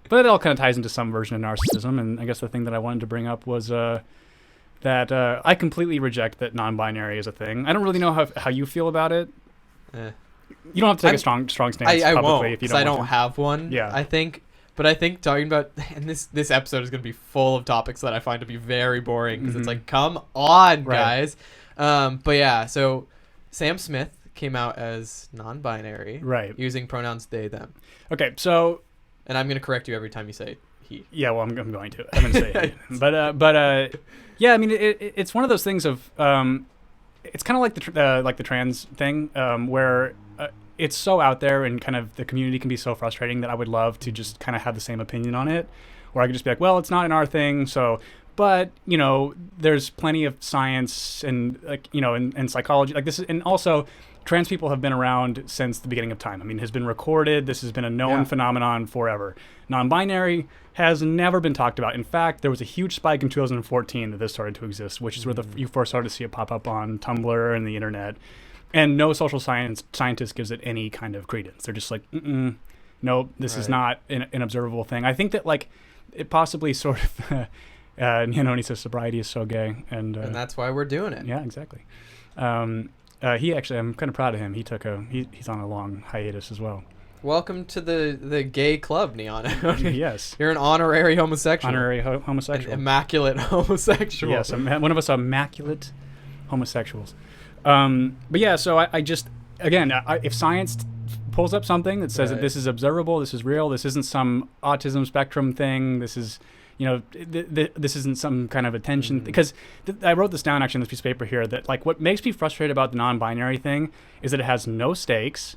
But it all kind of ties into some version of narcissism. And I guess the thing that I wanted to bring up was that I completely reject that non-binary is a thing. I don't really know how you feel about it. You don't have to take a strong stance I publicly won't, if you don't. I don't have one. Yeah. I think talking about, and this episode is going to be full of topics that I find to be very boring because it's like, come on, guys. But yeah, so Sam Smith came out as non-binary, right, using pronouns they, them. Okay, so, and I'm going to correct you every time you say he. Yeah, well, I'm going to. I'm going to say he. But yeah, I mean, it's one of those things of it's kind of like the trans thing where it's so out there and kind of the community can be so frustrating that I would love to just kind of have the same opinion on it, where I could just be like, well, it's not in our thing, so. But there's plenty of science and and psychology like this, and also trans people have been around since the beginning of time. I mean, it has been recorded. This has been a known phenomenon forever. Non-binary has never been talked about. In fact, there was a huge spike in 2014 that this started to exist, which is where you first started to see it pop up on Tumblr and the internet. And no social scientist gives it any kind of credence. They're just like, no, this is not an observable thing. I think that it possibly sort of, and he says sobriety is so gay, and that's why we're doing it. Yeah, exactly. He actually, I'm kind of proud of him. He's on a long hiatus as well. Welcome to the gay club, Neon. Yes. You're an honorary homosexual. Honorary homosexual. An immaculate homosexual. Yes, one of us immaculate homosexuals. But yeah, so I just, again, if science pulls up something that says that this is observable, this is real, this isn't some autism spectrum thing, this is, this isn't some kind of attention, because I wrote this down actually in this piece of paper here, that what makes me frustrated about the non-binary thing is that it has no stakes.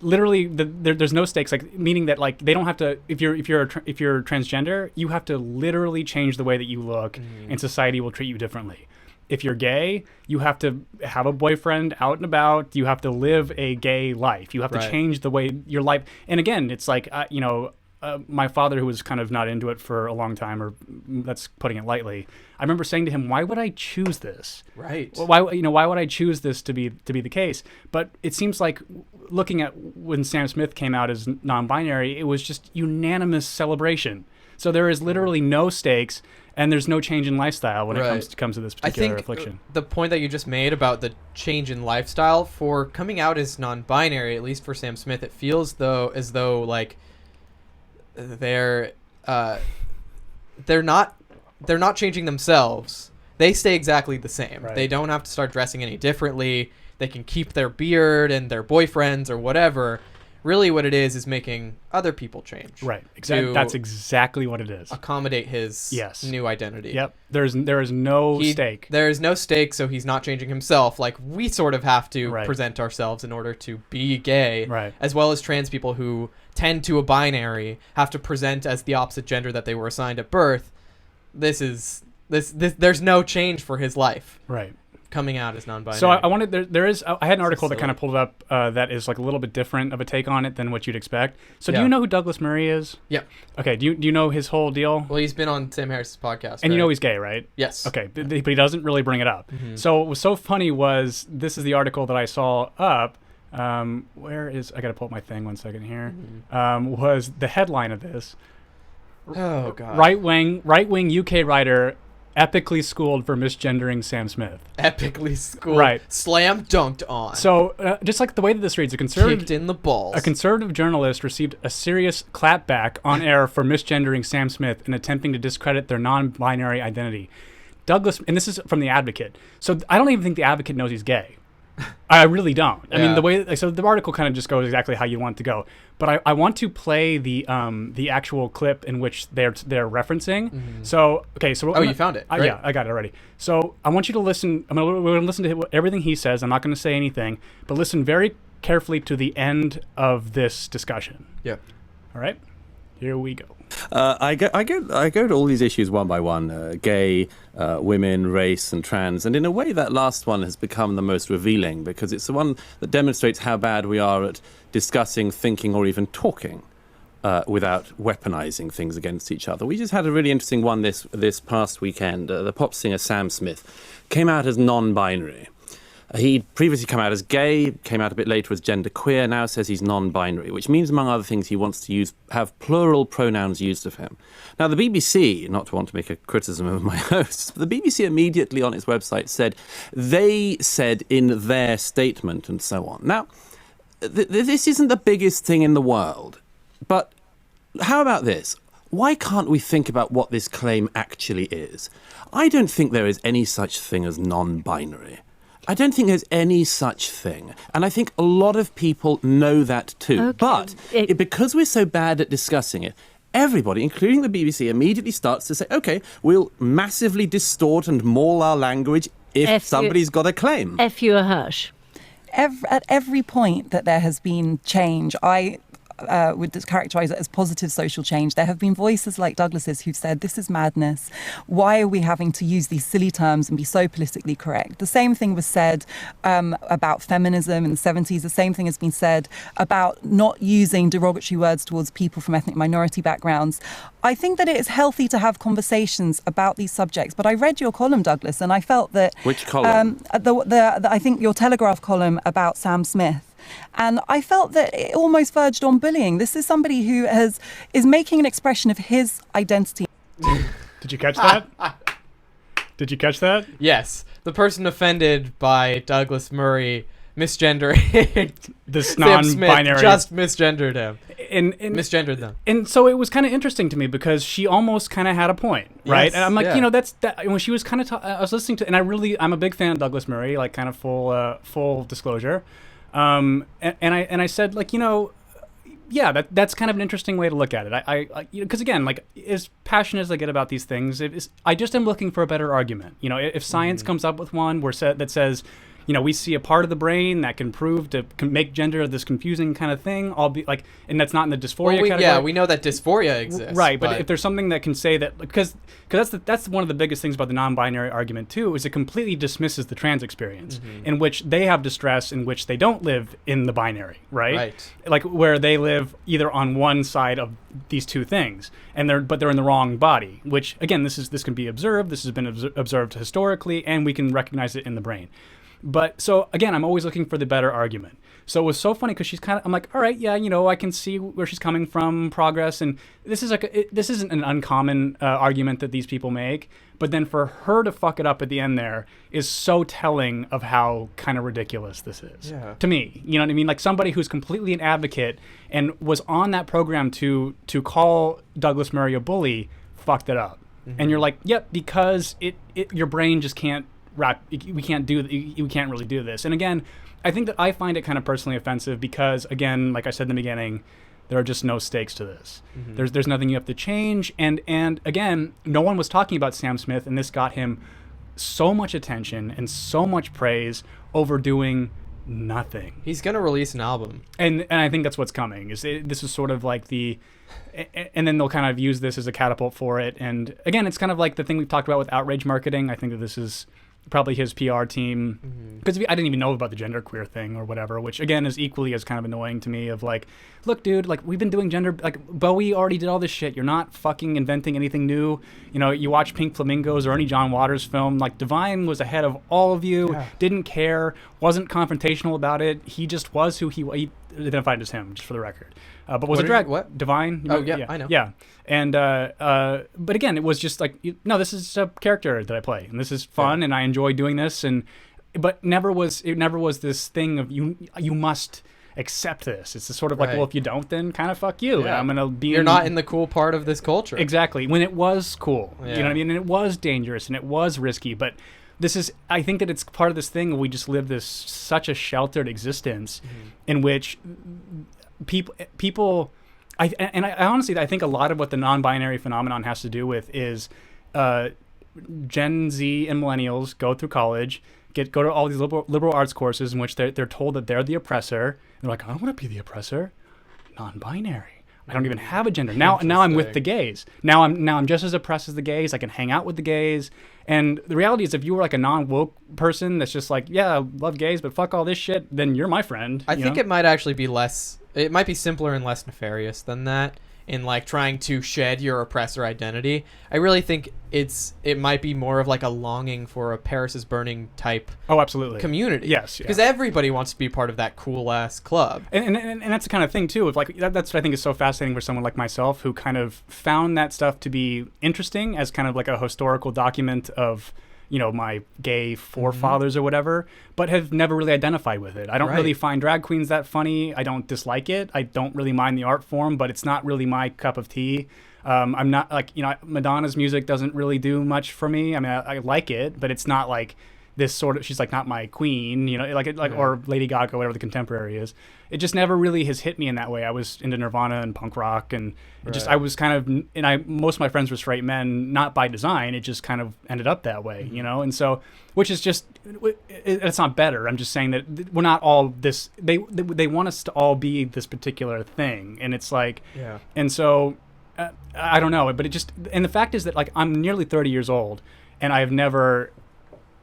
Literally, there's no stakes, meaning that they don't have to. If you're transgender, you have to literally change the way that you look, and society will treat you differently. If you're gay, you have to have a boyfriend out and about. You have to live a gay life. You have to change the way your life. And again, it's my father, who was kind of not into it for a long time, or that's putting it lightly. I remember saying to him, "Why would I choose this? Right? Why would I choose this to be the case?" But it seems like, looking at when Sam Smith came out as non-binary, it was just unanimous celebration. So there is literally no stakes, and there's no change in lifestyle when it comes to this particular affliction. The point that you just made about the change in lifestyle for coming out as non-binary, at least for Sam Smith, it feels as though they're not changing themselves. They stay exactly the same. Right. They don't have to start dressing any differently. They can keep their beard and their boyfriends or whatever. Really what it is making other people change. Right. Exactly. That's exactly what it is. Accommodate his new identity. Yep. There is no stake. There is no stake, so he's not changing himself. We sort of have to present ourselves in order to be gay. Right. As well as trans people who tend to a binary have to present as the opposite gender that they were assigned at birth. This there's no change for his life. Right. Coming out as non-binary. So I wanted I had an article that kind of pulled up that is a little bit different of a take on it than what you'd expect. So do you know who Douglas Murray is? Yeah. Okay. Do you know his whole deal? Well, he's been on Sam Harris's podcast. And you know he's gay, right? Yes. Okay, but he doesn't really bring it up. Mm-hmm. So what was so funny was, this is the article that I saw up. Where is, I got to pull up my thing 1 second here. Mm-hmm. Was the headline of this? Oh God. Right wing UK writer epically schooled for misgendering Sam Smith. Epically schooled. Right. Slam dunked on. So just the way that this reads, kicked in the balls. A conservative journalist received a serious clapback on air for misgendering Sam Smith and attempting to discredit their non-binary identity. Douglas, and this is from The Advocate. So I don't even think The Advocate knows he's gay. I really don't. I mean, the way, so the article kind of just goes exactly how you want it to go. But I want to play the actual clip in which they're referencing. Mm-hmm. So okay, so you found it? Yeah, I got it already. So I want you to listen. We're going to listen to everything he says. I'm not going to say anything, but listen very carefully to the end of this discussion. Yeah. All right. Here we go. I go to all these issues one by one, gay, women, race, and trans. And in a way, that last one has become the most revealing, because it's the one that demonstrates how bad we are at discussing, thinking, or even talking without weaponizing things against each other. We just had a really interesting one this past weekend. The pop singer Sam Smith came out as non-binary. He'd previously come out as gay, came out a bit later as genderqueer, now says he's non-binary, which means, among other things, he wants to have plural pronouns used of him. Now, the BBC, not to want to make a criticism of my hosts, but the BBC immediately on its website said they said in their statement and so on. Now, this isn't the biggest thing in the world, but how about this? Why can't we think about what this claim actually is? I don't think there is any such thing as non-binary. I don't think there's any such thing. And I think a lot of people know that too. Okay. But because we're so bad at discussing it, everybody, including the BBC, immediately starts to say, OK, we'll massively distort and maul our language if somebody's got a claim. F you a hush. At every point that there has been change, I would characterize it as positive social change. There have been voices like Douglas's who've said, this is madness. Why are we having to use these silly terms and be so politically correct? The same thing was said about feminism in the 70s. The same thing has been said about not using derogatory words towards people from ethnic minority backgrounds. I think that it is healthy to have conversations about these subjects. But I read your column, Douglas, and I felt that... Which column? I think your Telegraph column about Sam Smith. And I felt that it almost verged on bullying. This is somebody who is making an expression of his identity. Did you catch that? Did you catch that? Yes. The person offended by Douglas Murray misgendering this Sam Smith non-binary just misgendered him. And misgendered them. And so it was kind of interesting to me because she almost kind of had a point, right? Yes, and I'm like, yeah. you know, that's that when she was kind of I was listening to, and I'm a big fan of Douglas Murray, like kind of full disclosure. And I said, like, you know, yeah, that's kind of an interesting way to look at it. I because again, like, as passionate as I get about these things, I just am looking for a better argument. You know, if science comes up with one that says, you know, we see a part of the brain that can make gender this confusing kind of thing. I'll be like, and that's not in the dysphoria category. Yeah, we know that dysphoria exists. Right, but if there's something that can say that, because that's one of the biggest things about the non-binary argument too, is it completely dismisses the trans experience, in which they have distress in which they don't live in the binary, right? Right. Like where they live either on one side of these two things, but they're in the wrong body. Which again, this can be observed. This has been observed historically, and we can recognize it in the brain. But so again, I'm always looking for the better argument. So it was so funny because I'm like, all right, yeah, you know, I can see where she's coming from, progress, and this isn't an uncommon argument that these people make. But then for her to fuck it up at the end there is so telling of how kind of ridiculous this is to me. You know what I mean? Like somebody who's completely an advocate and was on that program to call Douglas Murray a bully fucked it up, and you're like, yep, because your brain just can't. We can't really do this. And again, I think that I find it kind of personally offensive because, again, like I said in the beginning, there are just no stakes to this. There's nothing you have to change. And again, no one was talking about Sam Smith, and this got him so much attention and so much praise over doing nothing. He's gonna release an album, and I think that's what's coming. This is sort of like and then they'll kind of use this as a catapult for it. And again, it's kind of like the thing we've talked about with outrage marketing. I think that this is probably his PR team, because I didn't even know about the genderqueer thing or whatever, which again is equally as kind of annoying to me. Of like, look, dude, like we've been doing like Bowie already did all this shit. You're not fucking inventing anything new. You know, you watch Pink Flamingos or any John Waters film. Like Divine was ahead of all of you. Didn't care. Wasn't confrontational about it. He just was who he identified as him, just for the record. But was a drag? What? Divine? Oh yeah, I know. Yeah. And but again, it was just like, no, this is a character that I play, and this is fun, and I enjoy doing this, but it never was this thing of you must accept this. It's sort of like, well, if you don't, then kind of fuck you. And I'm gonna be. You're not in the cool part of this culture. Exactly. When it was cool, you know what I mean, and it was dangerous and it was risky, but I think that it's part of this thing where we just live such a sheltered existence in which people. I honestly, I think a lot of what the non-binary phenomenon has to do with is Gen Z and millennials go through college, go to all these liberal arts courses in which they're told that they're the oppressor. They're like, I don't want to be the oppressor. Non-binary. I don't even have a gender. Now I'm with the gays. Now I'm just as oppressed as the gays. I can hang out with the gays. And the reality is, if you were like a non-woke person that's just like, yeah, I love gays, but fuck all this shit, then you're my friend. I think it might actually be less. It might be simpler and less nefarious than that. in like trying to shed your oppressor identity. I really think it might be more of like a longing for a Paris is Burning type absolutely community. Yes, because everybody wants to be part of that cool ass club. And that's the kind of thing too of like that's what I think is so fascinating for someone like myself who kind of found that stuff to be interesting as kind of like a historical document of my gay forefathers or whatever, but have never really identified with it. I don't really find drag queens that funny. I don't dislike it. I don't really mind the art form, but it's not really my cup of tea. I'm not like, Madonna's music doesn't really do much for me. I mean, I like it, but it's not like this sort of, she's like not my queen, or Lady Gaga, whatever the contemporary is. It just never really has hit me in that way. I was into Nirvana and punk rock, and I was kind of, most of my friends were straight men, not by design. It just kind of ended up that way, and so, which is just, it's not better. I'm just saying that we're not all this. They want us to all be this particular thing, and it's like, and so, I don't know, but it just, and the fact is that like I'm nearly 30 years old, and I have never.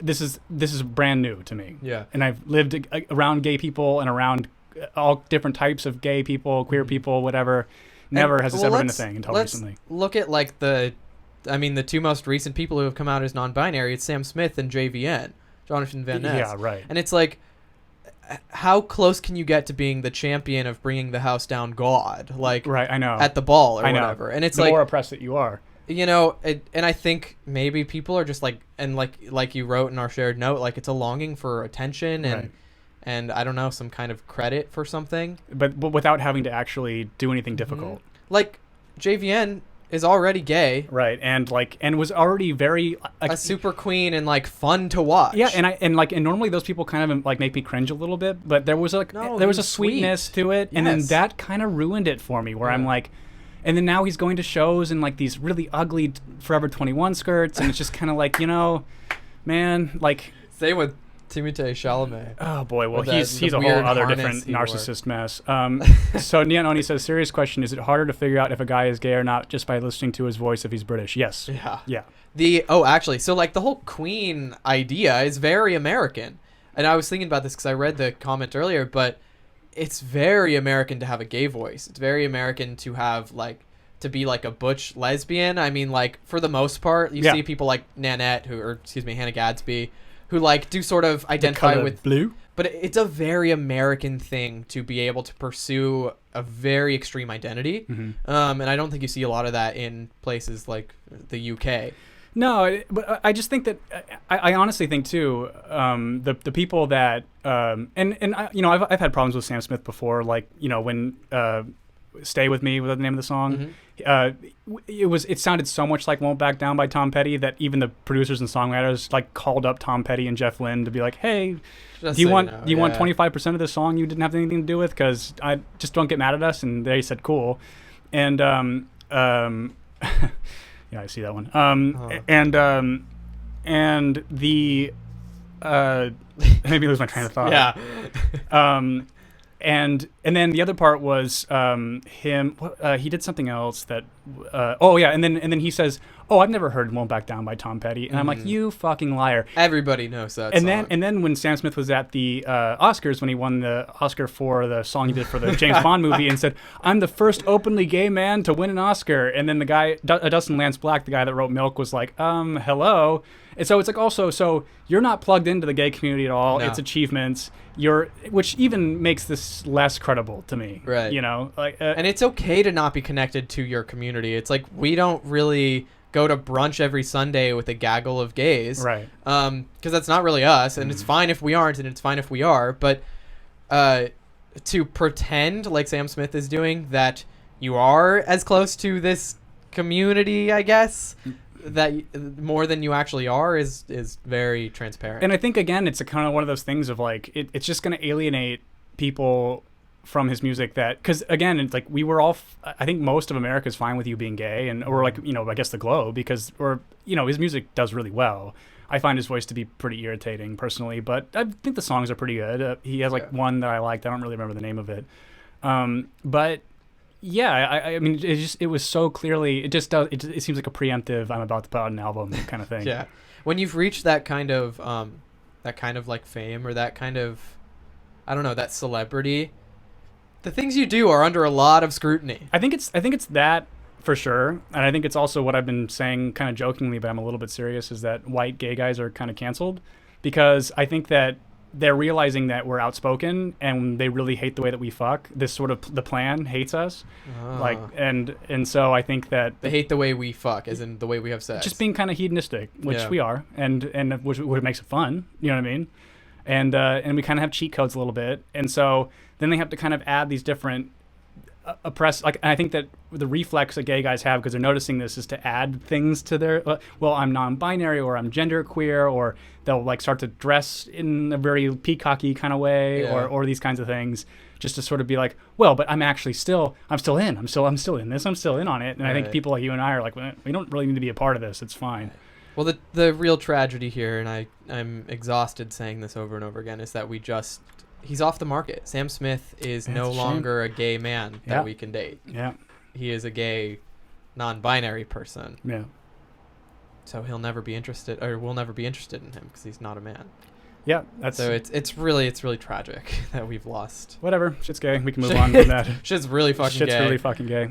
This is brand new to me. Yeah. And I've lived around gay people and around all different types of gay people, queer people, whatever. Never has this ever been a thing until recently. Look at like the two most recent people who have come out as non-binary. It's Sam Smith and JVN, Jonathan Van Ness. Yeah, right. And it's like, how close can you get to being the champion of bringing the house down God? Like, right, I know. At the ball or whatever. And it's the like, more oppressed that you are. And I think maybe people are just like, and like you wrote in our shared note, like it's a longing for attention and I don't know, some kind of credit for something. But without having to actually do anything difficult. Like JVN is already gay, right? And was already very a super queen and like fun to watch. Yeah, and normally those people kind of like make me cringe a little bit, but there was a sweetness to it, and then that kind of ruined it for me. Where I'm like. And then now he's going to shows in like these really ugly Forever 21 skirts, and it's just kind of like, man, like. Same with Timothée Chalamet. Oh boy, well he's a whole other different narcissist mess. So Neon Oni says, serious question: is it harder to figure out if a guy is gay or not just by listening to his voice if he's British? Yes. Yeah. Actually, so like the whole Queen idea is very American, and I was thinking about this because I read the comment earlier, but. It's very American to have a gay voice. It's very American to have to be like a butch lesbian. I mean, like for the most part, you see people like Nanette, Hannah Gadsby, who like do sort of identify with blue. But it's a very American thing to be able to pursue a very extreme identity. And I don't think you see a lot of that in places like the UK. No, but I just think that I honestly think too the people that I've had problems with Sam Smith before, like when Stay With Me was the name of the song. It sounded so much like Won't Back Down by Tom Petty that even the producers and songwriters like called up Tom Petty and Jeff Lynne to be like, hey, do you want 25% of this song you didn't have anything to do with, because I just don't get mad at us. And they said cool. And yeah, I see that one. And the maybe lose my train of thought. Yeah. And then the other part was him. He did something else that. And then he says, "Oh, I've never heard 'Won't Back Down' by Tom Petty," and I'm like, "You fucking liar!" Everybody knows that. And then when Sam Smith was at the Oscars, when he won the Oscar for the song he did for the James Bond movie, and said, "I'm the first openly gay man to win an Oscar," and then the guy Dustin Lance Black, the guy that wrote Milk, was like, hello. And so it's like also, so you're not plugged into the gay community at all. No. Its achievements, which even makes this less credible to me. Right. And it's okay to not be connected to your community. It's like we don't really go to brunch every Sunday with a gaggle of gays. Right. Because that's not really us, and it's fine if we aren't, and it's fine if we are. But to pretend like Sam Smith is doing that you are as close to this community, I guess. That more than you actually are is very transparent. And I think, again, it's a kind of one of those things of like it's just going to alienate people from his music, that because again, it's like we were all I think most of America is fine with you being gay, and or like I guess the globe, because his music does really well. I find his voice to be pretty irritating personally, but I think the songs are pretty good. He has one that I liked. I don't really remember the name of it, but. Yeah, I mean, it was so clearly, it seems like a preemptive, I'm about to put out an album kind of thing. Yeah. When you've reached that kind of like fame, or that kind of, I don't know, that celebrity, the things you do are under a lot of scrutiny. I think it's that for sure, and I think it's also what I've been saying kind of jokingly, but I'm a little bit serious, is that white gay guys are kind of canceled, because I think that they're realizing that we're outspoken and they really hate the way that we fuck. This sort of the plan hates us, like, and so I think that they hate the way we fuck, as in the way we have sex. Just being kind of hedonistic, which we are, and which makes it fun. You know what I mean? And we kind of have cheat codes a little bit, and so then they have to kind of add these different and I think that the reflex that gay guys have, because they're noticing this, is to add things to their well, I'm non-binary, or I'm genderqueer, or they'll like start to dress in a very peacocky kind of way, or these kinds of things, just to sort of be like, well, but I'm still in this, I'm still in on it. And I think people like you and I are like, we don't really need to be a part of this, it's fine. Well, the real tragedy here, and I'm exhausted saying this over and over again, is that he's off the market. Sam Smith is no longer a gay man that we can date. Yeah. He is a gay, non-binary person. Yeah. So he'll never be interested, or we'll never be interested in him, because he's not a man. Yeah, so it's really tragic that we've lost. Whatever, shit's gay. We can move on from that. Shit's really fucking gay. Shit's really fucking gay.